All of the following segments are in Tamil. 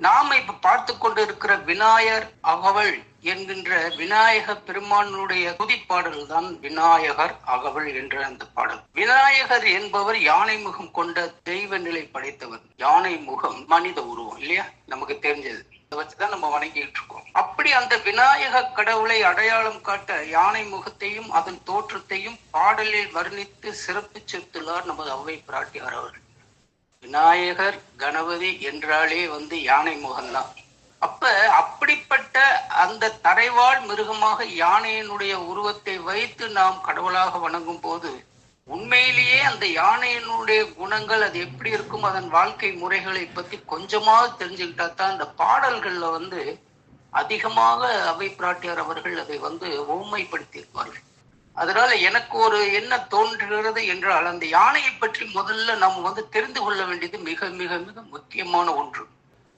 நாம இப்ப பார்த்து கொண்டு இருக்கிற விநாயகர் அகவல் என்கின்ற விநாயக பெருமானுடைய துதிப்பாடல் தான் விநாயகர் அகவல் என்ற அந்த பாடல். விநாயகர் என்பவர் யானை முகம் கொண்ட தெய்வ நிலை படைத்தவர். யானை முகம் மனித உருவம் இல்லையா, நமக்கு தெரிஞ்சது. அதை வச்சுதான் நம்ம வணங்கிட்டு இருக்கோம். அப்படி அந்த விநாயக கடவுளை அடையாளம் காட்ட யானை முகத்தையும் அதன் தோற்றத்தையும் பாடலில் வர்ணித்து சிறப்பு சேர்த்துள்ளார் நமது அவ்வை பிராட்டியார் அவர்கள். விநாயகர் கணபதி என்றாலே யானை முகம்தான். அப்படிப்பட்ட அந்த தரைவாழ் மிருகமாக யானையினுடைய உருவத்தை வைத்து நாம் கடவுளாக வணங்கும் போது உண்மையிலேயே அந்த யானையினுடைய குணங்கள் அது எப்படி இருக்கும், அதன் வாழ்க்கை முறைகளை பத்தி கொஞ்சமாவது தெரிஞ்சுக்கிட்டா தான் அந்த பாடல்கள்ல அதிகமாக அவை பிராட்டியார் அவர்கள் அதை ஓமைப்படுத்தி இருப்பார்கள். அதனால எனக்கு ஒரு என்ன தோன்றுகிறது என்றால், அந்த யானையை பற்றி முதல்ல நாம் தெரிந்து கொள்ள வேண்டியது மிக மிக மிக முக்கியமான ஒன்று.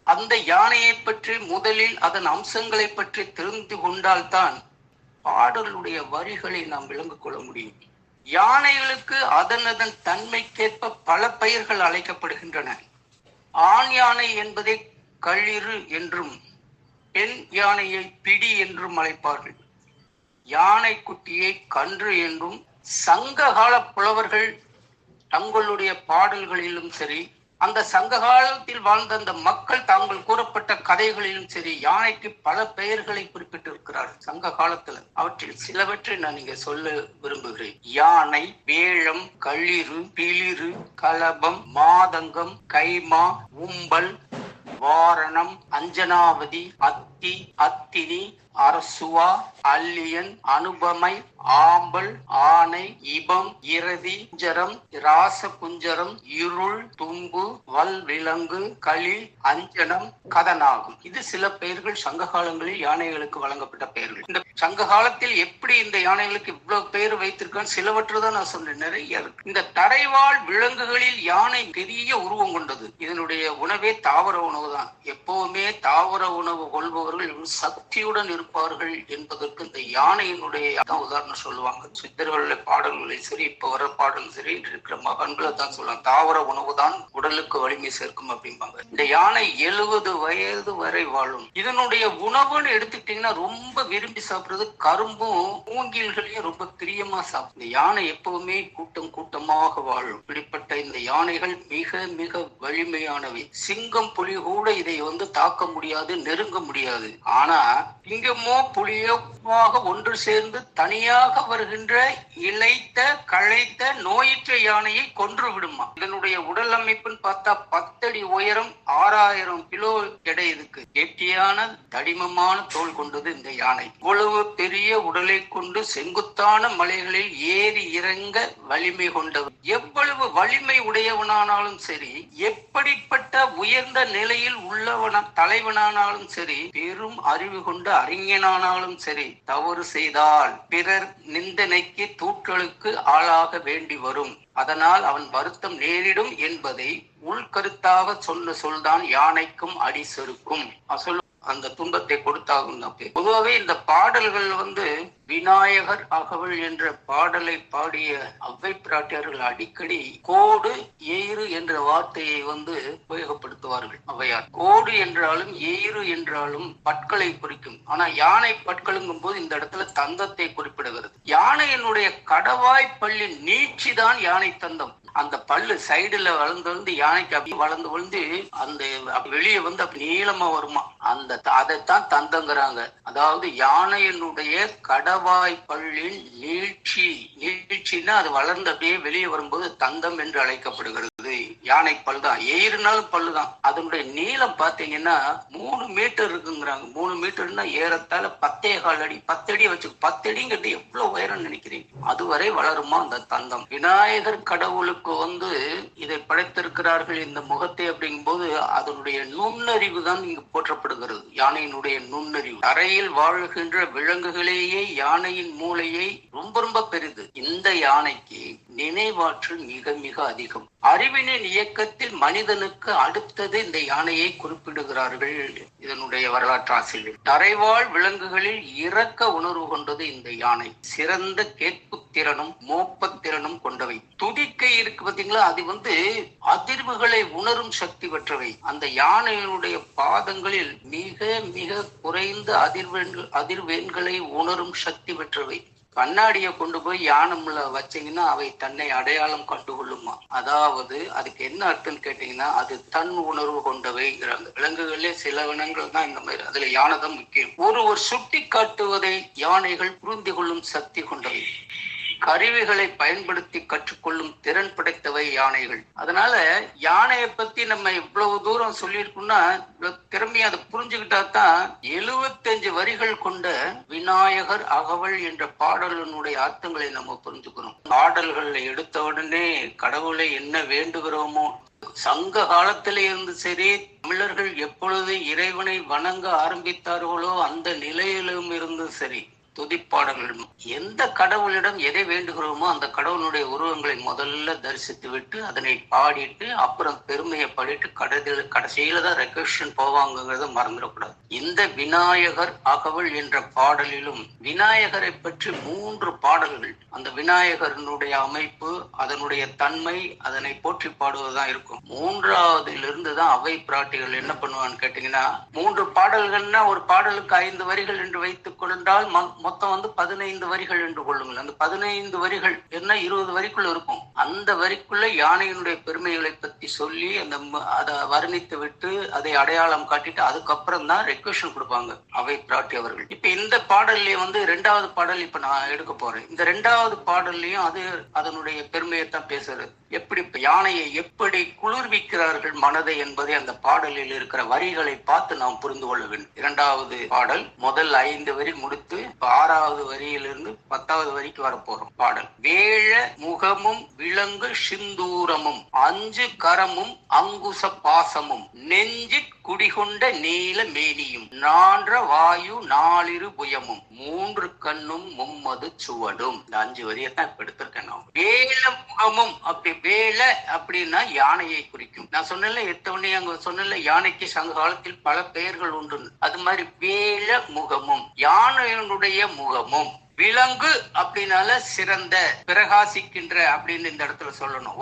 அந்த யானையை பற்றி முதலில் அதன் அம்சங்களை பற்றி தெரிந்து கொண்டால்தான் பாடலுடைய வரிகளை நாம் விளங்கிக் கொள்ள முடியும். யானைகளுக்கு அதன் அதன் தன்மைக்கேற்ப பல பெயர்கள் அழைக்கப்படுகின்றன. ஆண் யானை என்பதை களிறு என்றும் பெண் யானையை பிடி என்றும் அழைப்பார்கள். யானை குட்டியை கன்று என்றும் சங்ககால புலவர்கள் தங்களுடைய பாடல்களிலும் சரி, அந்த சங்க காலத்தில் வாழ்ந்த அந்த மக்கள் தாங்கள் கூறப்பட்ட கதைகளிலும் சரி, யானைக்கு பல பெயர்களை குறிப்பிட்டிருக்கிறார்கள் சங்க காலத்துல. அவற்றில் சிலவற்றை நான் இங்க சொல்ல விரும்புகிறேன். யானை, வேழம், களிறு, பிளிறு, கலபம், மாதங்கம், கைமா, உம்பல், வாரணம், அஞ்சனாவதி, அத்தி, அத்தினி, அரசுவா, அல்லியன், அனுபமை, ஆம்பல், ஆனை, இபம், இரதி, குஞ்சரம், ராச குஞ்சரம், இருள், தும்பு, வல் விலங்கு, களி, அஞ்சனம், கதனாகும். இது சில பெயர்கள் சங்க காலங்களில் யானைகளுக்கு வழங்கப்பட்ட பெயர்கள். இந்த சங்க காலத்தில் எப்படி இந்த யானைகளுக்கு இவ்வளவு பெயர் வைத்திருக்கான்னு சிலவற்றை தான் நான் சொன்னேன், நிறைய இருக்கு. இந்த தரைவாழ் விலங்குகளில் யானை பெரிய உருவம் கொண்டது. இதனுடைய உணவே தாவர உணவு தான். எப்பவுமே தாவர உணவு கொள்பவர்கள் சக்தியுடன் இருப்பார்கள் என்பதற்கு இந்த யானையினுடைய உதாரணம் சொல்லுவாங்க. சித்தர்களுடைய பாடல்களை சரி, இப்ப வர பாடல் சரி, இருக்கிற மகன்களை தான் சொல்லுவாங்க. தாவர உணவு தான் உடலுக்கு வலிமை சேர்க்கும் அப்படிம்பாங்க. இந்த யானை 70 வயது வரை வாழும். இதனுடைய உணவுன்னு எடுத்துக்கிட்டீங்கன்னா ரொம்ப விரும்பி சாப்பிடுறது கரும்பும் மூங்கில்களையும் ரொம்ப பிரியமா சாப்பிடும். இந்த யானை எப்பவுமே கூட்டம் கூட்டமாக வாழும். இப்படிப்பட்ட இந்த யானைகள் மிக மிக வலிமையானவை. சிங்கம், புலி கூட இதை தாக்க முடியாது, நெருங்க முடியாது. ஆனா சிங்கமோ புலியோ ஒன்று சேர்ந்து தனியாக வருகின்ற இளைத்த களைத்த நோயற்ற யானையை கொன்று விடுமா. இதனுடைய உடல் அமைப்புன்னு பார்த்தா 10 அடி உயரம், 6000 கிலோ எடை. இதுக்கு கெட்டியான தடிமமான தோல் கொண்டது இந்த யானை. இவ்வளவு பெரிய உடலை கொண்டு செங்குத்தான மலைகளில் ஏறி இறங்க வலிமை கொண்டவர். எவ்வளவு வலிமை உடையவனானாலும் சரி, எப்படிப்பட்ட உயர்ந்த நிலையில் உள்ளவன தலைவனானாலும் சரி, பெரும் அறிவு கொண்ட அறிஞனானாலும் சரி, தவறு செய்தால் பிறர் நிந்தனைக்கு தூற்றலுக்கு ஆளாக வேண்டி வரும். அதனால் அவன் வருத்தம் நேரிடும் என்பதை உள்கருத்தாக சொன்ன சொல்தான் யானைக்கும் அடி செருக்கும். அந்த துன்பத்தை கொடுத்தாகும். பொதுவாகவே இந்த பாடல்கள் விநாயகர் அகவல் என்ற பாடலை பாடிய அவ்வை பிராட்டியார்கள் அடிக்கடி கோடு எயிறு என்ற வார்த்தையை உபயோகப்படுத்துவார்கள். அவ்வையார் கோடு என்றாலும் எயிறு என்றாலும் பற்களை குறிக்கும். ஆனா யானை பற்களுங்கும் போது இந்த இடத்துல தந்தத்தை குறிப்பிடுகிறது. யானையினுடைய கடவாய் பல்லின் நீட்சி தான் யானை தந்தம். அந்த பல்லு சைடுல வளர்ந்து யானைக்கு அப்படி வளர்ந்து விழுந்து அந்த வெளியே அப்படி நீளமா வருமா, அதைத்தான் தந்தங்கிறாங்க. அதாவது யானையினுடைய கடவாய் பல்லின் நீட்சின்னா அது வளர்ந்து அப்படியே வெளியே வரும்போது தந்தம் என்று அழைக்கப்படுகிறது. யானை பல் தான், எயிறுனாலும் பல்லுதான். அதனுடைய நீளம் பாத்தீங்கன்னா 3 மீட்டர் இருக்குங்கிறாங்க. 3 மீட்டர்னா ஏறத்தால 10.25 அடி. 10 அடி வச்சு 10 அடிங்கிறது எவ்வளவு உயரம் நினைக்கிறீங்க? அதுவரை வளருமா அந்த தந்தம். விநாயகர் கடவுளுக்கு இதை படைத்திருக்கிறார்கள் இந்த முகத்தை அப்படிங்கும் போது அதனுடைய நுண்ணறிவு தான் இங்கு போற்றப்படுகிறது. யானையினுடைய நுண்ணறிவு. தரையில் வாழ்கின்ற விலங்குகளேயே யானையின் மூளையை ரொம்ப ரொம்ப பெரிது. இந்த யானைக்கு நினைவாற்றல் மிக மிக அதிகம். அறிவினை உயிரின் இயக்கத்தில் மனிதனுக்கு அடுத்தது இந்த யானையை குறிப்பிடுகிறார்கள் இதனுடைய வரலாற்று ஆசிரியர். தரைவாழ் விலங்குகளில் இரக்க உணர்வு கொண்டது இந்த யானை. சிறந்த கேட்பு திறனும் மோப்பத்திறனும் கொண்டவை. துதிக்கை இருக்கு பாத்தீங்களா, அது அதிர்வுகளை உணரும் சக்தி பெற்றவை. அந்த யானையினுடைய பாதங்களில் மிக மிக குறைந்த அதிர்வெண்களை உணரும் சக்தி பெற்றவை. கண்ணாடியை கொண்டு போய் யானைல வச்சீங்கன்னா அவை தன்னை அடையாளம் கண்டுகொள்ளுமா. அதாவது அதுக்கு என்ன அர்த்தம் கேட்டீங்கன்னா, அது தன் உணர்வு கொண்டவைங்கிறாங்க. விலங்குகளே சில இனங்கள் தான் இந்த மாதிரி, அதுல யானை தான் முக்கியம். ஒருவர் சுட்டி காட்டுவதை யானைகள் புரிந்து கொள்ளும் சக்தி கொண்டவை. கருவிகளை பயன்படுத்தி கற்றுக்கொள்ளும் திறன் படைத்தவை யானைகள். அதனால யானையை பத்தி நம்ம இவ்வளவு தூரம் சொல்லியிருக்கோம்னா, திறமையை அதை புரிஞ்சுக்கிட்டா தான் 75 வரிகள் கொண்ட விநாயகர் அகவல் என்ற பாடலினுடைய அர்த்தங்களை நம்ம புரிஞ்சுக்கிறோம். பாடல்களை எடுத்த உடனே கடவுளை என்ன வேண்டுகிறோமோ, சங்க காலத்தில இருந்து சரி, தமிழர்கள் எப்பொழுது இறைவனை வணங்க ஆரம்பித்தார்களோ அந்த நிலையிலும் இருந்து சரி, துதிப்பாடல்கள் எந்த கடவுளிடம் எதை வேண்டுகிறோமோ அந்த கடவுளுடைய உருவங்களை முதல்ல தரிசித்து விட்டு அதனை பாடிட்டு அப்புறம் பெருமையை பாடிட்டு கடைசியில தான் ரெக்கக்ஷன் போவாங்கிறத மறந்துடக்கூடாது. இந்த விநாயகர் அகவல் என்ற பாடலிலும் விநாயகரை பற்றி 3 பாடல்கள், அந்த விநாயகரனுடைய அமைப்பு, அதனுடைய தன்மை, அதனை போற்றி பாடுவதுதான் இருக்கும். 3வதிலிருந்து தான் அவை பிராட்டிகள் என்ன பண்ணுவான்னு கேட்டீங்கன்னா, 3 பாடல்கள்னா ஒரு பாடலுக்கு 5 வரிகள் என்று வைத்துக் கொண்டால் மொத்தம் 15 வரிகள் என்று கொள்ளுங்கள். அந்த 15 வரிகள் என்ன 20 வரிக்குள்ள இருக்கும். அந்த வரிக்குள்ள யானையினுடைய பெருமைகளை பத்தி சொல்லி அதை வர்ணித்து விட்டு அதை அடையாளம் காட்டிட்டு அதுக்கப்புறம் தான் ரெக்வெஷன் கொடுப்பாங்க அவை பிராட்டி அவர்கள். இப்ப இந்த பாடல்லையே 2வது பாடல் இப்ப நான் எடுக்க போறேன். இந்த 2வது பாடல்லையும் அது அதனுடைய பெருமையை தான் பேசுறது. எப்படி யானையை எப்படி குளிர்விக்கிறார்கள் மனதை என்பதை அந்த பாடலில் இருக்கிற வரிகளை பார்த்து நாம் புரிந்து கொள்ள வேண்டும். 2வது பாடல் முதல் 5 வரி முடித்து 6வது வரியிலிருந்து 10வது வரிக்கு வரப்போறோம். பாடல்: வேழ முகமும் விலங்கு சிந்தூரமும் 5 கரமும் அங்குச பாசமும் நெஞ்சிற் குடிகொண்ட நீல மேனியும் நான்ற வாயு 4 புயமும் 3 கண்ணும் மும்மது சுவடும். இந்த 5 வரியத்தான் இப்ப எடுத்திருக்கேன். வேழ முகமும், அப்படி வேழ அப்படின்னா யானையை குறிக்கும். நான் சொன்னல எத்தவனே அங்க சொன்னல யானைக்கு சங்க காலத்தில் பல பெயர்கள் உண்டு. அது மாதிரி வேழ முகமும் யானையினுடைய முகமும், விலங்கு அப்படின்னால சிறந்த பிரகாசிக்கின்ற அப்படின்னு இந்த இடத்துல சொல்லணும்.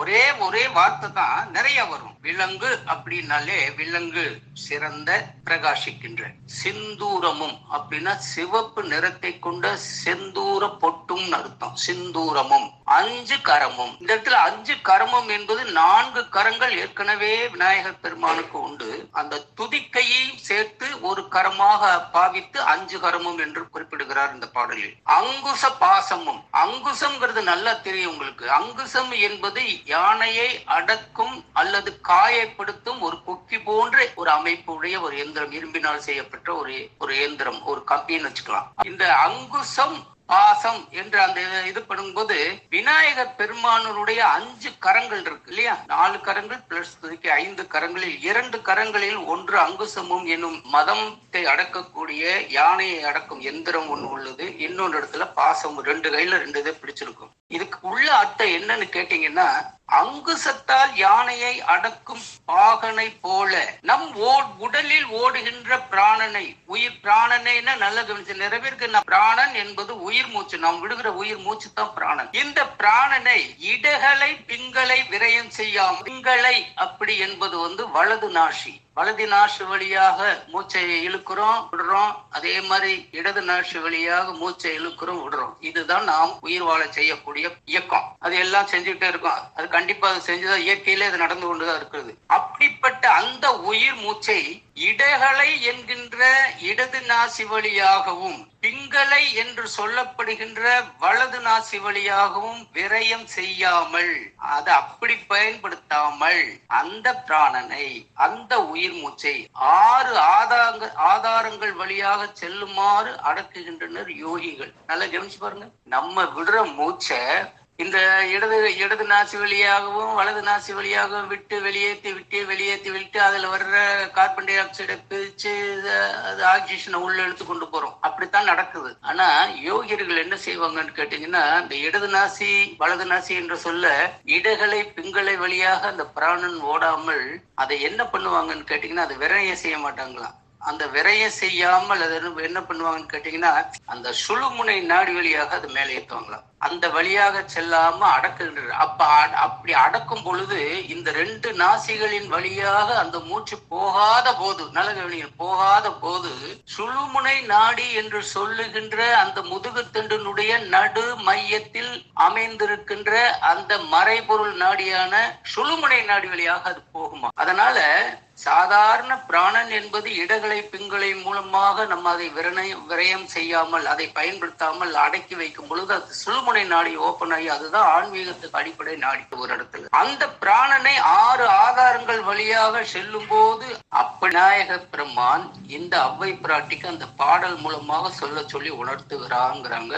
ஒரே வார்த்தை தான் நிறைய வரும். விலங்கு அப்படின்னாலே விலங்கு சிறந்த பிரகாசிக்கின்ற. சிந்தூரமும் அப்படின்னா சிவப்பு நிறத்தை கொண்ட செந்தூர பொட்டும் அர்த்தம். சிந்தூரமும் 5 கரமும். இந்த இடத்துல 5 கரமும் என்பது 4 கரங்கள் ஏற்கனவே விநாயகர் பெருமானுக்கு உண்டு. அந்த துதிக்கையையும் சேர்த்து ஒரு கரமாக பாவித்து 5 கரமும் என்று குறிப்பிடுகிறார் இந்த பாடலில். அங்குச பாசமும், அங்குசம்ங்கிறது நல்லா தெரியும் உங்களுக்கு. அங்குசம் என்பது யானையை அடக்கும் அல்லது காயப்படுத்தும் ஒரு கொக்கி போன்ற ஒரு அமைப்பு உடைய ஒரு இயந்திரம், இரும்பினால் செய்யப்பட்ட ஒரு இயந்திரம், ஒரு கம்பின்னு வச்சுக்கலாம். இந்த அங்குசம் பாசம் என்று அந்த இது பண்ணும்போது விநாயகர் பெருமானுடைய 5 கரங்கள் இருக்கு இல்லையா, 4 கரங்கள் பிளஸ் 5 கரங்களில் 2 கரங்களில் ஒன்று அங்குசமும் என்னும் மதத்தை அடக்கக்கூடிய யானையை அடக்கும் எந்திரம் ஒண்ணு உள்ளது. இன்னொரு இடத்துல பாசம் 2 கையில 2 இதை பிடிச்சிருக்கும். இதுக்கு உள்ள அர்த்தம் என்னன்னு கேட்டீங்கன்னா, அங்குசத்தால் யானையை அடக்கும் பாகனை போல நம் உடலில் ஓடுகின்ற பிராணனை, உயிர் பிராணனைன்னா நல்ல கவனிச்சு, நிறைய பேருக்கு பிராணன் என்பது உயிர் மூச்சு, நாம் விடுகிற உயிர் மூச்சு தான் பிராணன். இந்த பிராணனை இடகலை பிங்களை விரயம் செய்யாம, பிங்களை அப்படி என்பது வலது நாசி, வலது நாசி வழியாக மூச்சை இழுக்கிறோம் விடுறோம், அதே மாதிரி இடது நாசி வழியாக மூச்சை இழுக்கிறோம் விடுறோம். இதுதான் நாம் உயிர் வாழ செய்யக்கூடிய இயக்கம். அது எல்லாம் செஞ்சுட்டே இருக்கோம். அது கண்டிப்பா அது செஞ்சுதான் இயற்கையிலே அது நடந்து கொண்டுதான் இருக்கிறது. அப்படிப்பட்ட அந்த உயிர் மூச்சை இடகலை என்கின்ற இடது நாசி வழியாகவும் பிங்களை என்று சொல்லப்படுகின்ற வலது நாசி வழியாகவும் விரயம் செய்யாமல், அதை அப்படி பயன்படுத்தாமல் அந்த பிராணனை, அந்த உயிர் மூச்சை 6 ஆதாரங்கள் வழியாக செல்லுமாறு அடக்குகின்றனர் யோகிகள். நல்லா கவனிச்சு பாருங்க. நம்ம விடுற மூச்சை இந்த இடது நாசி வழியாகவும் வலது நாசி வழியாகவும் வெளியேற்றி அதுல வர்ற கார்பன் டை ஆக்சைடை பிரிச்சு அது ஆக்சிஜனை உள்ள எடுத்து கொண்டு போறோம். அப்படித்தான் நடக்குது. ஆனா யோகியர்கள் என்ன செய்வாங்கன்னு கேட்டீங்கன்னா, இந்த இடது நாசி வலது நாசி என்று சொல்ல இடகளை பிங்களை வழியாக அந்த பிராணன் ஓடாமல் அதை என்ன பண்ணுவாங்கன்னு கேட்டீங்கன்னா, அதை விரயம் செய்ய மாட்டாங்களாம். அந்த விரயம் செய்யாமல் அதை என்ன பண்ணுவாங்கன்னு கேட்டீங்கன்னா, அந்த சுழுமுனை நாடி வழியாக அது மேலே ஏற்றுவாங்களாம். அந்த வழியாக செல்லாம அடக்குகின்றது. அப்படி அடக்கும் பொழுது இந்த 2 நாசிகளின் வழியாக அந்த மூச்சு போகாத போது, நல்ல கவனிகள், போகாத போது சுழுமுனை நாடி என்று சொல்லுகின்ற அந்த முதுகுத்தண்டினுடைய நடு மையத்தில் அமைந்திருக்கின்ற அந்த மறைபொருள் நாடியான சுழுமுனை நாடி வழியாக அது போகுமா. அதனால சாதாரண பிராணன் என்பது இடகளை பிங்களை மூலமாக நம்ம அதை விரயம் செய்யாமல் அதை பயன்படுத்தாமல் அடக்கி வைக்கும் பொழுது அது சுழுமுனை நாடி ஓப்பன் ஆகி, அதுதான் ஆன்மீகத்துக்கு அடிப்படை நாடி. ஒரு இடத்துல அந்த பிராணனை 6 ஆதாரங்கள் வழியாக செல்லும் போது விநாயக பெருமான் இந்த அவ்வை பிராட்டிக்கு அந்த பாடல் மூலமாக சொல்லி உணர்த்துகிறாங்கிறாங்க.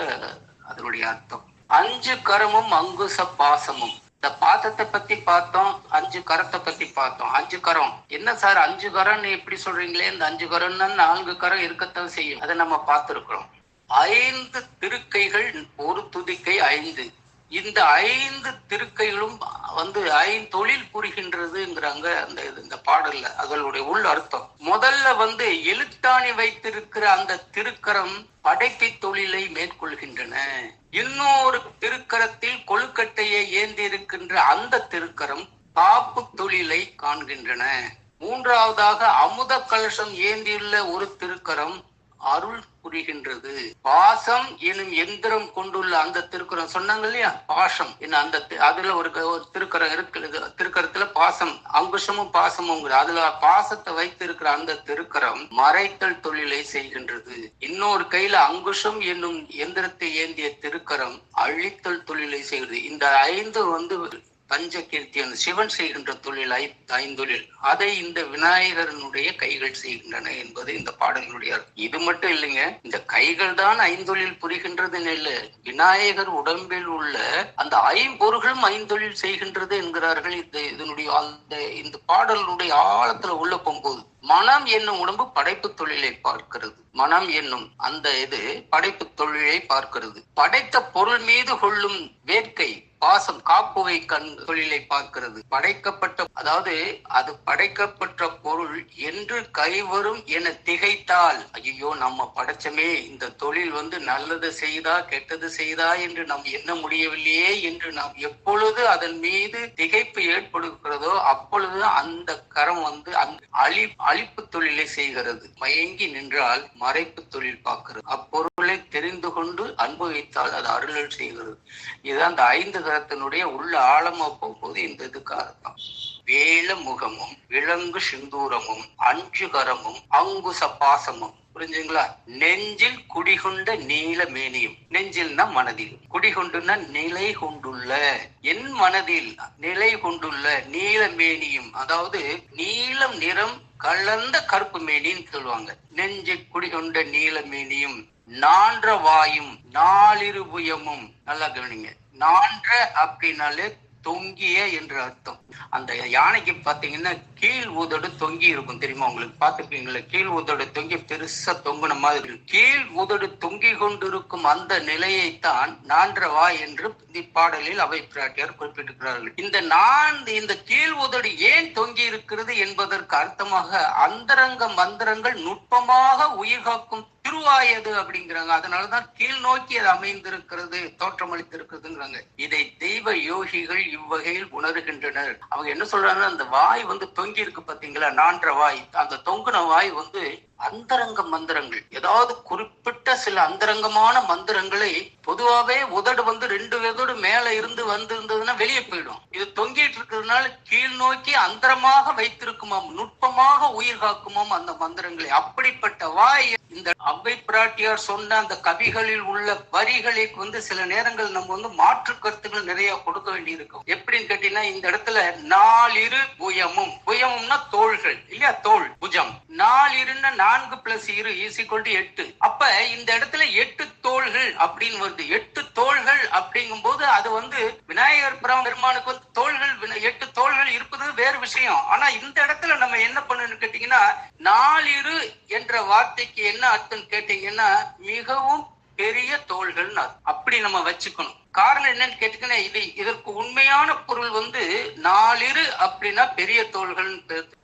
அதனுடைய அர்த்தம் 5 கரமும் அங்குச பாசமும். இந்த பாசத்தை பத்தி பார்த்தோம், 5 கரத்தை பத்தி பார்த்தோம். 5 கரம் என்ன சார் 5 கரம்னு எப்படி சொல்றீங்களே? இந்த 5 கரம்னா 4 கரம் இருக்கத்தான் செய்யும். அதை நம்ம பார்த்திருக்கிறோம். 5 திருக்கைகள், ஒரு துதிக்கை 5. இந்த 5 திருக்கைகளும் ஐந்தொழில் புரிகின்றதுங்கிறாங்க இந்த பாடல்ல. அதனுடைய உள் அர்த்தம் முதல்ல எழுத்தாணி வைத்திருக்கிற அந்த திருக்கரம் படைப்பை தொழிலை மேற்கொள்கின்றன. இன்னொரு திருக்கரத்தில் கொழுக்கட்டையை ஏந்தி இருக்கின்ற அந்த திருக்கரம் காப்பு தொழிலை காண்கின்றன. மூன்றாவதாக அமுத கலசம் ஏந்தியுள்ள ஒரு திருக்கரம் அருள் புரிகின்றது. பாசம் எனும் எந்திரம் கொண்டுள்ள அந்த திருக்கரம் சொன்னாங்க இல்லையா, பாசம் அந்த அதுல ஒரு திருக்கரம் இருக்கு. திருக்கரத்துல பாசம், அங்குஷமும் பாசமும், அதுல பாசத்தை வைத்திருக்கிற அந்த திருக்கரம் மறைத்தல் தொழிலை செய்கின்றது. இன்னொரு கையில அங்குஷம் என்னும் எந்திரத்தை ஏந்திய திருக்கரம் அழித்தல் தொழிலை செய்கிறது. இந்த 5 பஞ்சகீர்த்தி சிவன் செய்கின்ற தொழில், 5 தொழில், அதை இந்த விநாயகரனுடைய கைகள் செய்கின்றன என்பது இந்த பாடலினுடைய. இது மட்டும் இல்லைங்க, இந்த கைகள் தான் 5 தொழில் புரிகின்றதுன்னு இல்லை, விநாயகர் உடம்பில் உள்ள அந்த 5 பொருள்களும் 5 தொழில் செய்கின்றது என்கிறார்கள். இந்த பாடலுடைய ஆழத்துல உள்ள போகும்போது மனம் என்னும் உடம்பு படைப்பு தொழிலை பார்க்கிறது. மனம் என்னும் அந்த படைப்பு தொழிலை பார்க்கிறது. படைத்த பொருள் மீது கொள்ளும் வேட்கை, பாசம், காப்புவை தொழிலை பார்க்கிறது. அது படைக்கப்பட்ட பொருள் என்று கைவரும் என திகைத்தால், ஐயோ நம்ம படைச்சமே, இந்த தொழில் நல்லது செய்தா கெட்டது செய்தா என்று நாம் எண்ண முடியவில்லையே என்று நாம் எப்பொழுது அதன் மீது திகைப்பு ஏற்படுகிறதோ அப்பொழுது அந்த கரம் அழிப்பு தொழிலை செய்கிறது. மயங்கி நின்றால் மறைப்பு தொழில் பார்க்கிறது. அப்பொருளை தெரிந்து கொண்டு அனுபவித்தால் அது அருளல் செய்கிறது. இதுதான் அந்த 5 கரத்தினுடைய உள்ள ஆழமா போகும்போது இந்த இதுக்கு அர்த்தம். வேல முகமும் விலங்கு சிந்தூரமும் 5 கரமும் அங்குச பாசமும். புரிஞ்சுங்களா? நெஞ்சில் குடிகொண்ட நீல மேனியும், நெஞ்சில்னா மனதில், குடிகொண்டுன்னா நிலை கொண்டுள்ள, என் மனதில் நிலை கொண்டுள்ள நீல மேனியும், அதாவது நீலம் நிறம் கலந்த கருப்பு மேனின்னு சொல்லுவாங்க. நெஞ்சில் குடிகொண்ட நீல மேனியும், நான்ற வாயும் 4 புயமும். நல்லா கவனிங்க, நான்ற அப்படின்னாலே தொங்கிய என்று அர்த்தம். அந்த யானைக்கு பாத்தீங்கன்னா கீழ் உதடு தொங்கி இருக்கும், தெரியுமா உங்களுக்கு? பாத்துருக்கீங்களா? கீழ் உதடு தொங்கி பெருசா தொங்குன மாதிரி. கீழ் உதடு தொங்கி கொண்டிருக்கும் அந்த நிலையைத்தான் நான்றவா என்று இப்பாடலில் அவை பிராட்டியார் குறிப்பிட்டிருக்கிறார்கள். இந்த கீழ் உதடு ஏன் தொங்கி இருக்கிறது என்பதற்கு அர்த்தமாக அந்தரங்க மந்திரங்கள் நுட்பமாக உயிர் காக்கும் திருவாயது அப்படிங்கிறாங்க. அதனாலதான் கீழ் நோக்கி அது அமைந்திருக்கிறது, தோற்றமளித்திருக்கிறதுங்கிறாங்க. இதை தெய்வ யோகிகள் இவ்வகையில் உணர்கின்றனர். அவங்க என்ன சொல்றாங்கன்னா, அந்த வாய் தொங்கி இருக்கு பாத்தீங்களா, நான்ற வாய், அந்த தொங்குன வாய் அந்தரங்க மந்திரங்கள், ஏதாவது குறிப்பிட்ட சில அந்தரங்கமான மந்திரங்களை பொதுவாவே உதடு 2 உதடு மேல இருந்து வந்திருந்ததுன்னா வெளியே போயிடும். இது தொங்கிட்டு இருக்கிறதுனால கீழ் நோக்கி அந்தரமாக வைத்திருக்குமாம், நுட்பமாக உயிர் காக்குமாம் அந்த மந்திரங்களை. அப்படிப்பட்ட வாய் இந்த அவ்வை பிராட்டியார் சொன்ன அந்த கவிகளில் உள்ள வரிகளை சில நேரங்கள் நம்ம மாற்று கருத்துக்கள் நிறைய கொடுக்க வேண்டி இருக்கும். எப்படின்னு கேட்டீங்கன்னா, இந்த இடத்துல 4 புயமும், புயமும்னா தோள்கள் இல்லையா, தோல், புஜம். 4 4 + 2 = 8. அப்ப இந்த இடத்துல 8 தோள்கள் அப்படின்னு வருது. 8 தோள்கள் அப்படிங்கும் போது அது வந்து விநாயகர் பெருமானுக்கு வந்து தோள்கள் 8 தோள்கள் இருப்பது வேறு விஷயம். ஆனா இந்த இடத்துல நம்ம என்ன பண்ணணும்னு கேட்டீங்கன்னா, நாலிரு என்ற வார்த்தைக்கு என்ன அர்த்தம் கேட்டீங்கன்னா, மிகவும் பெரிய தோள்கள் அப்படி நம்ம வச்சுக்கணும். காரணம் என்னன்னு கேட்டீங்கன்னா, இதற்கு உண்மையான பொருள் வந்து நாலிரு அப்படின்னா பெரிய தோள்கள்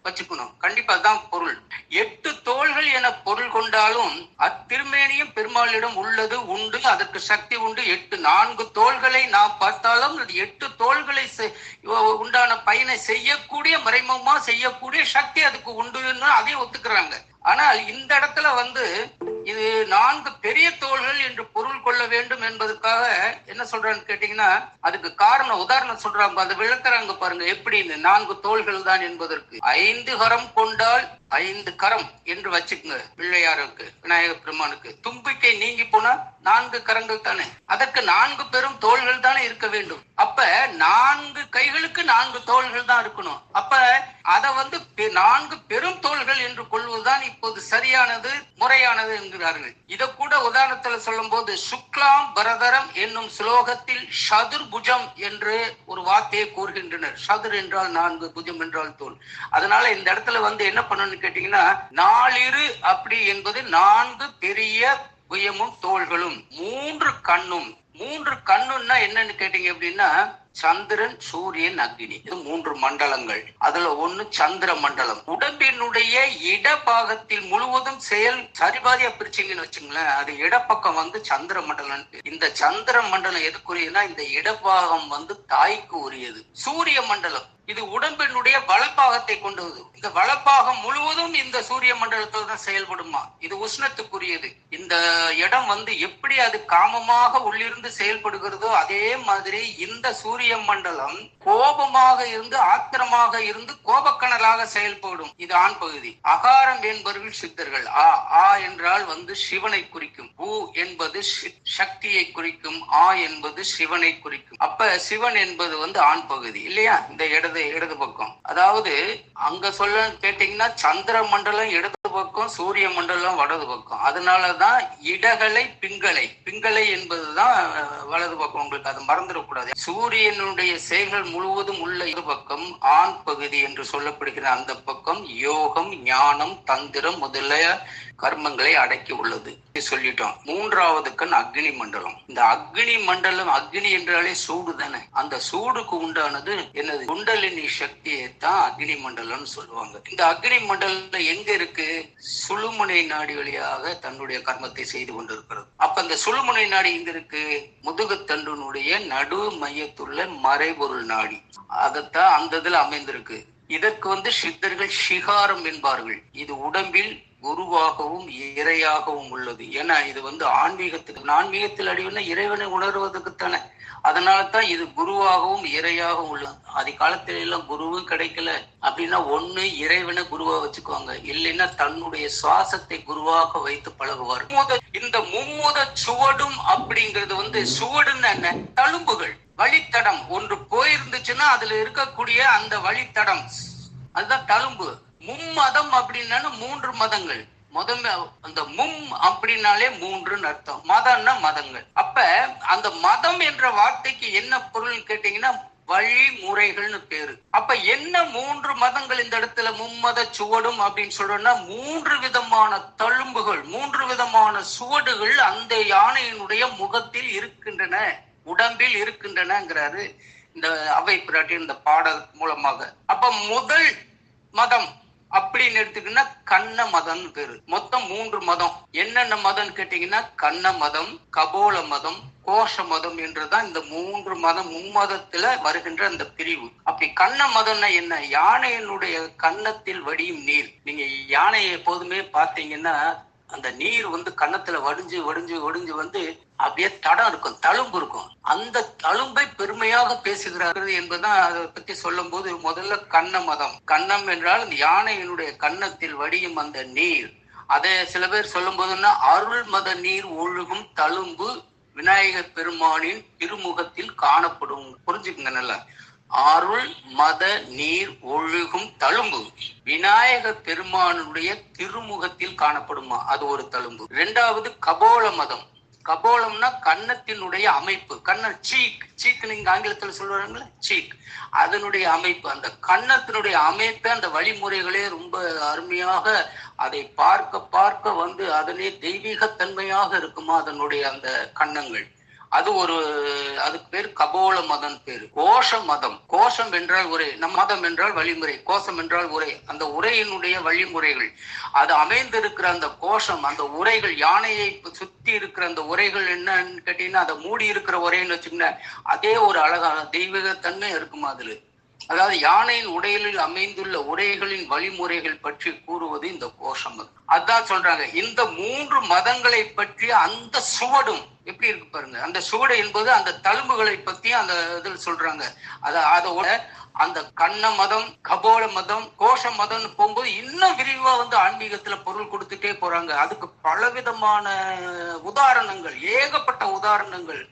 வச்சுக்கணும். கண்டிப்பா தான் பொருள். 8 தோள்கள் என பொருள் கொண்டாலும் அத்திருமேனியும் பெருமாளிடம் உள்ளது உண்டு, அதற்கு சக்தி உண்டு. 4 தோள்களை நாம் பார்த்தாலும் 8 தோள்களை உண்டான பயனை செய்யக்கூடிய, மறைமுகமா செய்யக்கூடிய சக்தி அதுக்கு உண்டுன்னு அதையும் ஒத்துக்கிறாங்க. ஆனால் இந்த இடத்துல வந்து இது 4 பெரிய தோள்கள் என்று பொருள் கொள்ள வேண்டும் என்பதற்காக என்ன சொல்றான்னு கேட்டீங்கன்னா, அதுக்கு காரணம் உதாரணம் சொல்றாங்க, அது விளக்குறாங்க பாருங்க. எப்படி இந்த 4 தோள்கள் தான் என்பதற்கு 5 கரம் கொண்டால் 5 கரம் என்று வச்சுக்கோங்க. பிள்ளையாருக்கு, விநாயகர் பெருமானுக்கு தும்பிக்கை நீங்கி போனா 4 கரங்கள் தானே, அதற்கு 4 பெரும் தோள்கள் தானே இருக்க வேண்டும். அப்ப 4 கைகளுக்கு 4 தோள்கள் தான் இருக்கணும். அப்ப அத வந்து 4 பெரும் தோள்கள் என்று கொள்வதுதான் இப்போது சரியானது, முறையானது என்கிறார்கள். இத கூட உதாரணத்துல சொல்லும் போது, சுக்லாம் பரதரம் என்னும் ஸ்லோகத்தில் சதுர்புஜம் என்று ஒரு வார்த்தையை கூறுகின்றனர். சதுர் என்றால் 4, புஜம் என்றால் தோல். அதனால இந்த இடத்துல வந்து என்ன பண்ணணும்னு கேட்டீங்கன்னா, நாலிரு அப்படி என்பது 4 பெரிய புயமும் தோள்களும் 3 கண்ணும். 3 கண்ணுன்னா என்னன்னு கேட்டீங்க அப்படின்னா, சந்திரன், சூரியன், அக்னி, இது 3 மண்டலங்கள். அதுல ஒண்ணு சந்திர மண்டலம். உடம்பினுடைய இடப்பாகத்தில் முழுவதும் செயல் சரிபாதியா பிரிச்சிங்கன்னு வச்சுங்களேன், அது இடப்பக்கம் வந்து சந்திர மண்டலம். இந்த சந்திர மண்டலம் எதுக்குரியதுன்னா, இந்த இடப்பாகம் வந்து தாய்க்கு உரியது. சூரிய மண்டலம் இது உடம்பினுடைய வலப்பாகத்தை கொண்டது. இந்த வலப்பாகம் முழுவதும் இந்த சூரிய மண்டலத்தில் தான் செயல்படுமா. இது உஷ்ணத்துக்குரியது. இந்த இடம் வந்து எப்படி அது காமமாக உள்ளிருந்து செயல்படுகிறதோ அதே மாதிரி இந்த சூரிய மண்டலம் கோபமாக இருந்து, ஆத்திரமாக இருந்து கோபக்கணலாக செயல்படும். இது ஆண் பகுதி. அகாரம் என்பவர்கள் சித்தர்கள். ஆ என்றால் வந்து சிவனை குறிக்கும். பூ என்பது சக்தியை குறிக்கும். ஆ என்பது சிவனை குறிக்கும். அப்ப சிவன் என்பது வந்து ஆண் பகுதி இல்லையா, இந்த இடது பக்கம். அதாவது அங்க சொல்ல கேட்டீங்கன்னா, சந்திர மண்டலம் இடது பக்கம், சூரிய மண்டலம் வலது பக்கம். அதனாலதான் இடகலை பிங்களை என்பதுதான் வலது பக்கம். உங்களுக்கு அது மறந்துடக்கூடாது. சூரியனுடைய செயல்கள் முழுவதும் உள்ள இது பக்கம் ஆண் பகுதி என்று சொல்லப்படுகிற அந்த பக்கம் யோகம், ஞானம், தந்திரம் முதலிய கர்மங்களை அடக்கி உள்ளது சொல்லிட்டோம். 3வது கண் அக்னி மண்டலம். இந்த அக்னி மண்டலம், அக்னி என்றாலே சூடு தானே, அந்த சூடுக்கு உண்டானது என்னது, குண்டலினி சக்தியை தான் அக்னி மண்டலம் சொல்லுவாங்க. இந்த அக்னி மண்டலம் எங்க இருக்கு, சுழுமுனை நாடி வழியாக தன்னுடைய கர்மத்தை செய்து கொண்டிருக்கிறது. அப்ப அந்த சுழுமுனை நாடி எங்க இருக்கு, முதுகுத்தண்டினுடைய நடு மையத்துள்ள மறைபொருள் நாடி, அதத்தான் அந்த இதுல அமைந்திருக்கு. இதற்கு வந்து சித்தர்கள் சிகாரம் என்பார்கள். இது உடம்பில் குருவாகவும் இறையாகவும் உள்ளது. ஏன்னா இது வந்து ஆன்மீகத்தில் அடிவுன்னா இறைவனை உணர்வதற்குத்தானே. அதனாலதான் இது குருவாகவும் இறையாகவும் உள்ளது. ஆதி காலத்தில எல்லாம் குருவும் கிடைக்கல அப்படின்னா ஒண்ணு இறைவனை குருவா வச்சுக்குவாங்க, இல்லைன்னா தன்னுடைய சுவாசத்தை குருவாக வைத்து பழகுவார். இந்த மும்முத சுவடும் அப்படிங்கிறது வந்து, சுவடுன்னு என்ன, தழும்புகள், வழித்தடம் ஒன்று போயிருந்துச்சுன்னா அதுல இருக்கக்கூடிய அந்த வழித்தடம், அதுதான் தழும்பு. மும்மதம் அப்படின்னா 3 மதங்கள். அந்த மும் அப்படின்னாலே 3ன்னு அர்த்தம். மதம்னா மதங்கள். அப்ப அந்த மதம் என்ற வார்த்தைக்கு என்ன பொருள் கேட்டீங்கன்னா, வழிமுறைகள்னு பேரு. அப்ப என்ன 3 மதங்கள் இந்த இடத்துல மும்மத சுவடும் அப்படின்னு சொல்றோம்னா, 3 விதமான தழும்புகள், 3 விதமான சுவடுகள் அந்த யானையினுடைய முகத்தில் இருக்கின்றன, உடம்பில் இருக்கின்றனங்கிறாரு இந்த அவை பிராட்டி இந்த பாடல் மூலமாக. அப்ப முதல் மதம் அப்படின்னு எடுத்துக்கிட்டா கண்ண மதம் பேரு. மொத்தம் 3 மதம். என்னென்ன மதம் கேட்டீங்கன்னா, கண்ண மதம், கபோல மதம், கோஷ மதம் என்றுதான் இந்த 3 மதம், மும்மதத்துல வருகின்ற அந்த பிரிவு. அப்படி கண்ண மதம்னா என்ன, யானையினுடைய கன்னத்தில் வடியும் நீர். நீங்க யானையை எப்போதுமே பார்த்தீங்கன்னா அந்த நீர் வந்து கன்னத்துல வடிஞ்சு வடிஞ்சு வடிஞ்சு வந்து அப்படியே தடம் இருக்கும், தழும்பு இருக்கும். அந்த தழும்பை பெருமையாக பேசுகிறார்கள் என்பதுதான் அதை பத்தி சொல்லும் போது, முதல்ல கண்ண மதம். கண்ணம் என்றால் அந்த யானையினுடைய கன்னத்தில் வடியும் அந்த நீர். அதை சில பேர் சொல்லும் போதுன்னா, அருள் மத நீர் ஒழுகும் தழும்பு விநாயகர் பெருமானின் திருமுகத்தில் காணப்படும். புரிஞ்சுக்குங்க நல்லா. அருள் மத நீர் ஒழுகும் தழும்பு விநாயக பெருமானுடைய திருமுகத்தில் காணப்படுமா, அது ஒரு தழும்பு. இரண்டாவது கபோல மதம். கபோலம்னா கன்னத்தினுடைய அமைப்பு, சீக் நீங்க ஆங்கிலத்தில் சொல்றாங்களே சீக், அதனுடைய அமைப்பு, அந்த கன்னத்தினுடைய அமைப்பு, அந்த வழிமுறைகளே ரொம்ப அருமையாக அதை பார்க்க பார்க்க வந்து அதனே தெய்வீகத்தன்மையாக இருக்குமா அதனுடைய அந்த கன்னங்கள். அது ஒரு, அதுக்கு பேர் கபோல மதம் பேரு. கோஷ மதம், கோஷம் என்றால் உரை, நம் மதம் என்றால் வழிமுறை, கோஷம் என்றால் உரை, அந்த உரையினுடைய வழிமுறைகள், அது அமைந்திருக்கிற அந்த கோஷம், அந்த உரைகள், யானையை சுத்தி இருக்கிற அந்த உரைகள் என்னன்னு கேட்டீங்கன்னா, அதை மூடி இருக்கிற உரைன்னு வச்சுக்கோங்க, அதே ஒரு அழகான தெய்வீகத்தன்மை இருக்குமா அதுல. அதாவது யானையின் உடைகளில் அமைந்துள்ள உரைகளின் வழிமுறைகள் பற்றி கூறுவது இந்த கோஷம் மதம். அதான் சொல்றாங்க, இந்த 3 மதங்களை பற்றி அந்த சுவடும் எப்படி இருக்கு பாருங்க. அந்த சுவடு என்பது அந்த தழும்புகளை பத்தி அந்த இதில் சொல்றாங்க. அதோட அந்த கண்ண மதம், கபோல மதம், கோஷ மதம்னு போகும்போது இன்னும் விரிவா வந்து ஆன்மீகத்துல பொருள் கொடுத்துட்டே போறாங்க. அதுக்கு பலவிதமான உதாரணங்கள், ஏகப்பட்ட உதாரணங்கள்.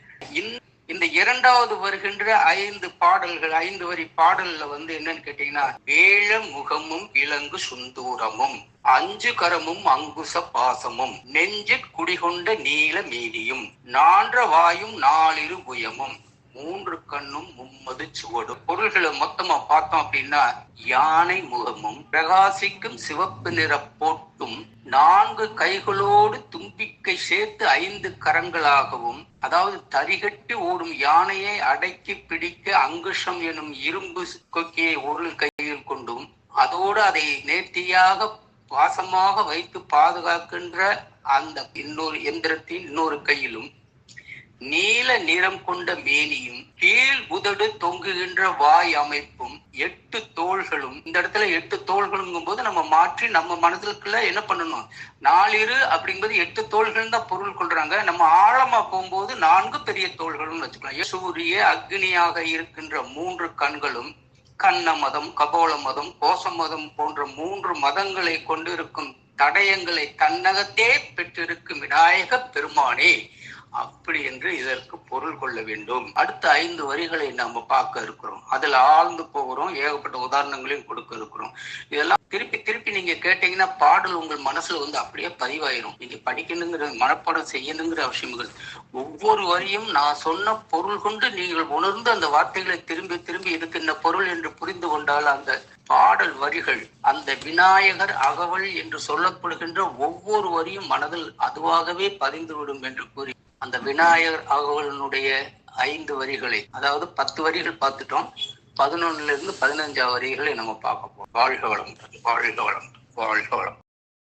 இந்த இரண்டாவது வருகின்ற 5 பாடல்கள், 5 வரி பாடல்ல வந்து என்னன்னு கேட்டீங்கன்னா, வேழ முகமும் விலங்கு சுந்தூரமும், 5 கரமும் அங்குச பாசமும், நெஞ்சு குடிகொண்ட நீல மீதியும், 4 வாயும் 4 புயமும், 3 கண்ணும் 30 சுவடும். பொருள்களை மொத்தமா பார்த்தோம் அப்படின்னா, யானை முகமும் பிரகாசிக்கும் சிவப்பு நிற போட்டும் 4 கைகளோடு தும்பிக்கை சேர்த்து 5 கரங்களாகவும், அதாவது தரிகட்டி ஓடும் யானையை அடக்கி பிடிக்க அங்குஷம் எனும் இரும்பு கொக்கியை ஒரு கையில் கொண்டும், அதோடு அதை நேர்த்தியாக வாசமாக வைத்து பாதுகாக்கின்ற அந்த இன்னொரு எந்திரத்தின் இன்னொரு கையிலும், நீல நிறம் கொண்ட மேனியும், கீழ் உதடு தொங்குகின்ற வாய் அமைப்பும், 8 தோள்களும். இந்த இடத்துல 8 தோள்களுங்கும் போது நம்ம மாற்றி நம்ம மனதுக்குள்ள என்ன பண்ணணும், 4 அப்படிங்கிறது 8 தோள்கள் தான் பொருள் கொள்றாங்க. நம்ம ஆழமா போகும்போது 4 பெரிய தோள்களும் வச்சுக்கலாம். சூரிய அக்னியாக இருக்கின்ற 3 கண்களும், கண்ண மதம், கபோல மதம், கோஷ மதம் போன்ற 3 மதங்களை கொண்டிருக்கும் தடயங்களை தன்னகத்தே பெற்றிருக்கும் விநாயக பெருமானே அப்படி என்று இதற்கு பொருள் கொள்ள வேண்டும். அடுத்த 5 வரிகளை நம்ம பார்க்க இருக்கிறோம். அதுல ஆழ்ந்து போகிறோம், ஏகப்பட்ட உதாரணங்களையும் கொடுக்க இருக்கிறோம். இதெல்லாம் திருப்பி திருப்பி நீங்க கேட்டீங்கன்னா பாடல் உங்கள் மனசுல வந்து அப்படியே பதிவாயிரும். நீங்க படிக்கணுங்கிற, மனப்பாடம் செய்யணுங்கிற அவசியங்கள். ஒவ்வொரு வரியும் நான் சொன்ன பொருள் கொண்டு நீங்கள் உணர்ந்து அந்த வார்த்தைகளை திரும்பி திரும்பி இருக்கின்ற பொருள் என்று புரிந்து கொண்டால் அந்த பாடல் வரிகள், அந்த விநாயகர் அகவல் என்று சொல்லப்படுகின்ற ஒவ்வொரு வரியும் மனதில் அதுவாகவே பதிந்துவிடும் என்று கூறி, அந்த விநாயகர் அகவலினுடைய 5 வரிகளை, அதாவது 10 வரிகள் பார்த்துட்டோம், 11லிருந்து 15 வரிகளை நம்ம பார்க்க போறோம். வாழ்க வளம், வாழ்க வளம், வாழ்க வளம்.